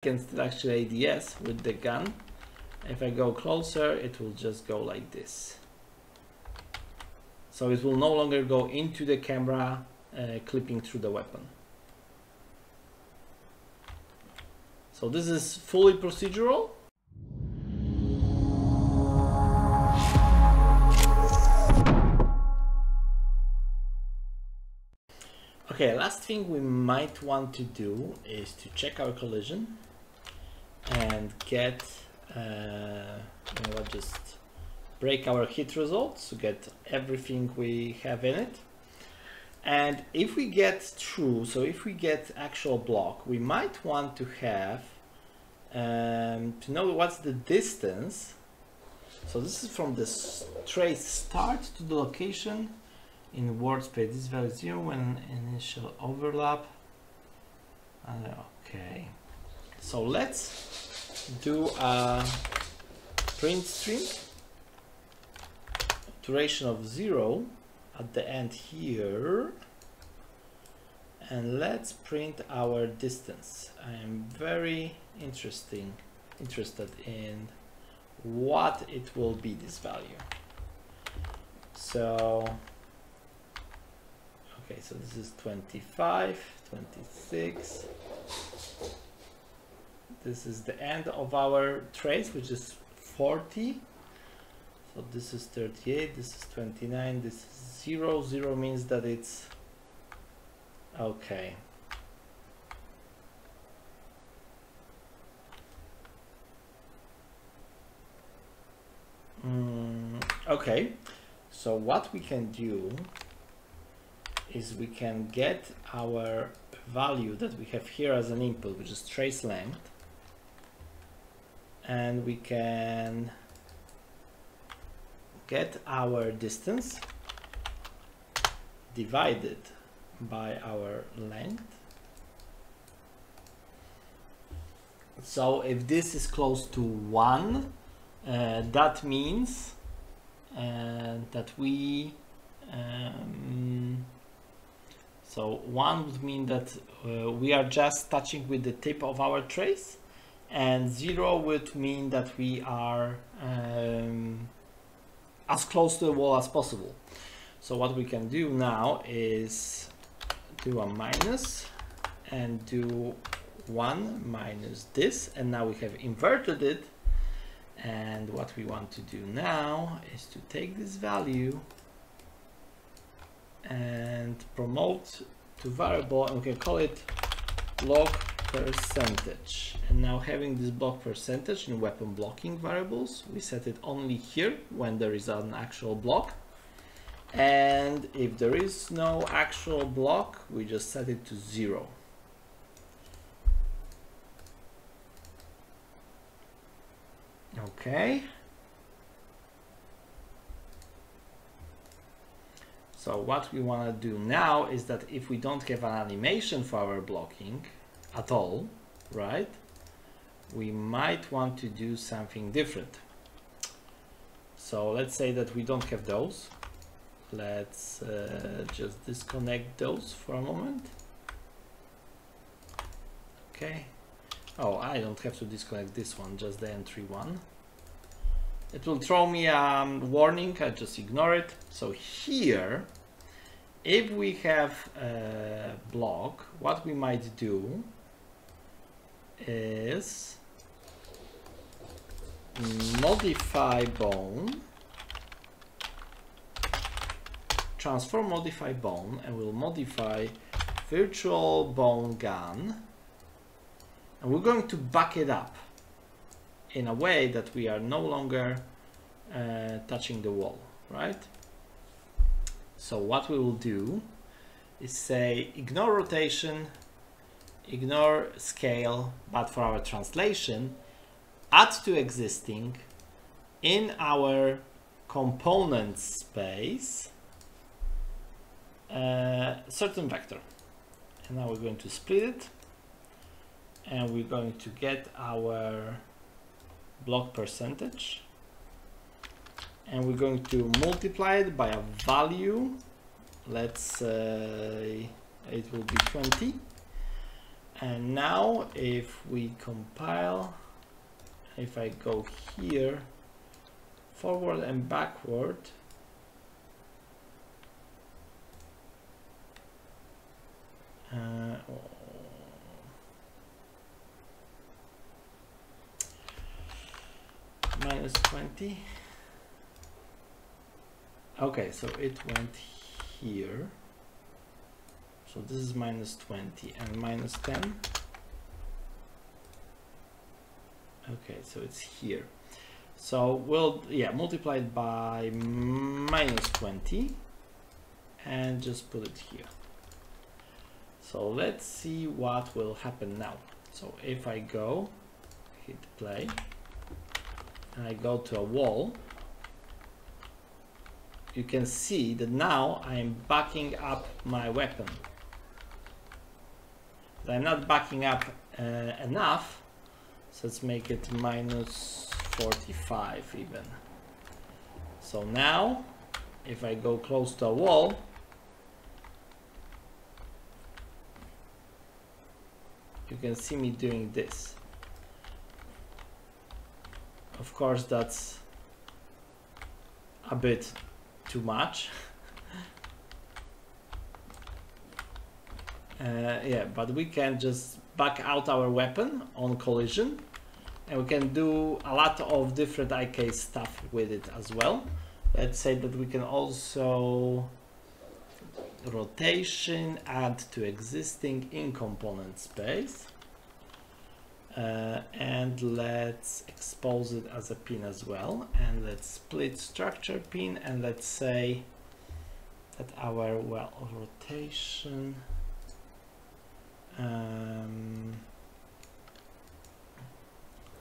can still actually ADS with the gun. If I go closer, it will just go like this. So it will no longer go into the camera, clipping through the weapon. So this is fully procedural. Okay, last thing we might want to do is to check our collision and get, just break our hit results to get everything we have in it. And if we get true, so if we get actual block, we might want to have to know what's the distance. So this is from the trace start to the location in word space. This value is 0 when initial overlap. Okay, so let's do a print string, duration of 0 at the end here, and let's print our distance. I am very interested in what it will be, this value. So okay, so this is 25, 26. This is the end of our trace, which is 40. So this is 38, this is 29, this is 0. 0 means that it's okay. Okay, so what we can do is we can get our value that we have here as an input, which is trace length, and we can get our distance divided by our length. So if this is close to 1, that means that we so 1 would mean that we are just touching with the tip of our trace, and 0 would mean that we are as close to the wall as possible. So what we can do now is do a minus and do 1 minus this, and now we have inverted it. And what we want to do now is to take this value and promote to variable, and we can call it block percentage. And now, having this block percentage in weapon blocking variables, we set it only here when there is an actual block, and if there is no actual block, we just set it to 0. Okay, so what we want to do now is that if we don't have an animation for our blocking at all, right, we might want to do something different. So let's say that we don't have those. Let's just disconnect those for a moment. Okay. Oh, I don't have to disconnect this one, just the entry one. It will throw me a warning, I just ignore it. So here, if we have a block, what we might do is modify bone, transform modify bone, and we'll modify virtual bone gun. And we're going to back it up in a way that we are no longer touching the wall, right? So what we will do is say ignore rotation, ignore scale, but for our translation, add to existing in our component space certain vector. And now we're going to split it. And we're going to get our block percentage, and we're going to multiply it by a value. Let's say it will be 20, And now if we compile, if I go here, forward and backward, minus 20. Okay, so it went here. So this is minus 20 and minus 10. Okay, so it's here. So we'll, yeah, multiply it by minus 20 and just put it here. So let's see what will happen now. So if I go, hit play, and I go to a wall, you can see that now I am backing up my weapon. But I'm not backing up enough, so let's make it minus 45 even. So now, if I go close to a wall, you can see me doing this. Of course, that's a bit too much. Yeah, but we can just back out our weapon on collision, and we can do a lot of different IK stuff with it as well. Let's say that we can also rotation, add to existing in component space, and let's expose it as a pin as well, and let's split structure pin, and let's say that our, well, rotation,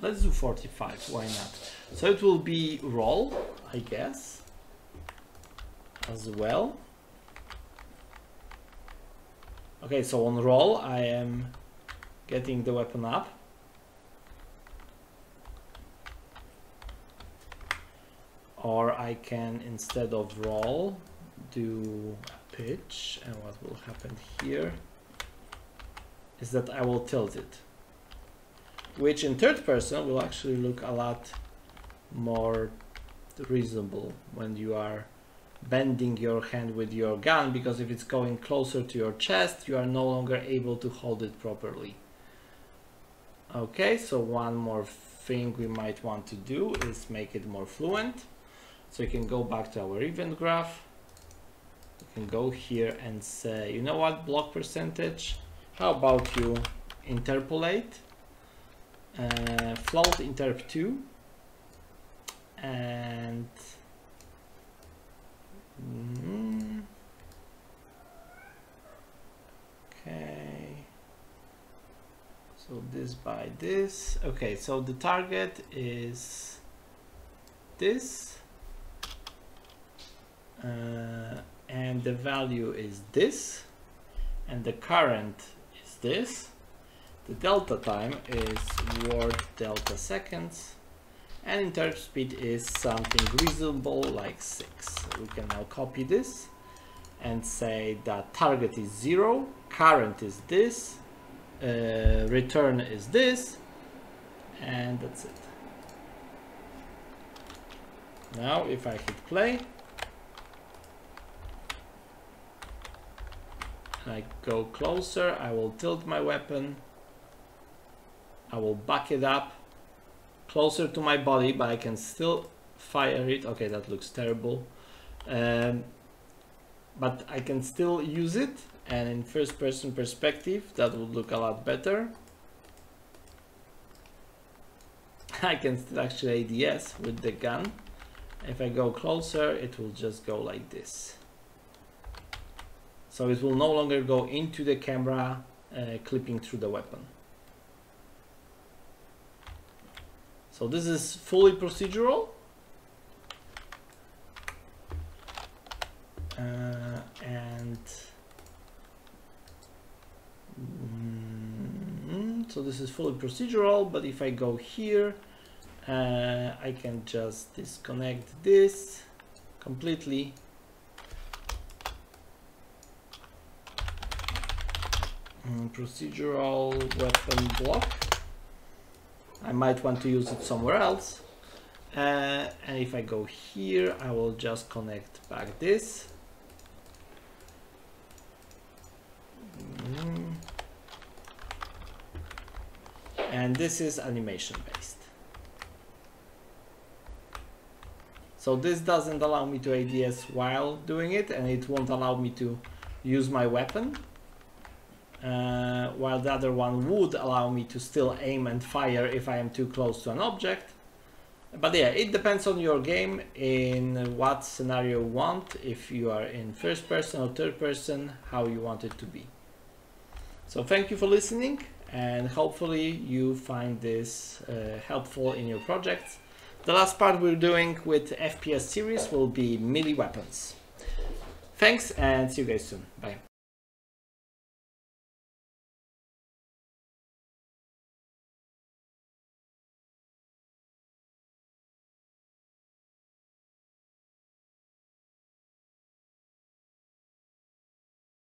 let's do 45, why not? So it will be roll, I guess, as well. Okay, so on roll I am getting the weapon up. Or I can, instead of roll, do a pitch, and what will happen here is that I will tilt it, which in third person will actually look a lot more reasonable when you are bending your hand with your gun, because if it's going closer to your chest, you are no longer able to hold it properly. Okay, so one more thing we might want to do is make it more fluent. So you can go back to our event graph. You can go here and say, you know what, block percentage, how about you interpolate, float interp 2, and okay, so this by this. Okay, so the target is this, and the value is this, and the current is this. The delta time is word delta seconds, and interp speed is something reasonable like 6. So we can now copy this and say that target is 0, current is this, return is this, and that's it. Now if I hit play and I go closer, I will tilt my weapon, I will back it up closer to my body, but I can still fire it. Okay, that looks terrible, but I can still use it, and in first person perspective that would look a lot better. I can still actually ADS with the gun. If I go closer, it will just go like this. So it will no longer go into the camera, clipping through the weapon. So this is fully procedural. So this is fully procedural, but if I go here, I can just disconnect this completely. procedural weapon block. I might want to use it somewhere else. And if I go here, I will just connect back this. And this is animation based. So this doesn't allow me to ADS while doing it, and it won't allow me to use my weapon. While the other one would allow me to still aim and fire if I am too close to an object. But yeah, it depends on your game in what scenario you want, if you are in first person or third person, how you want it to be. So thank you for listening, and hopefully you find this helpful in your projects. The last part we're doing with FPS series will be melee weapons. Thanks, and see you guys soon. Bye.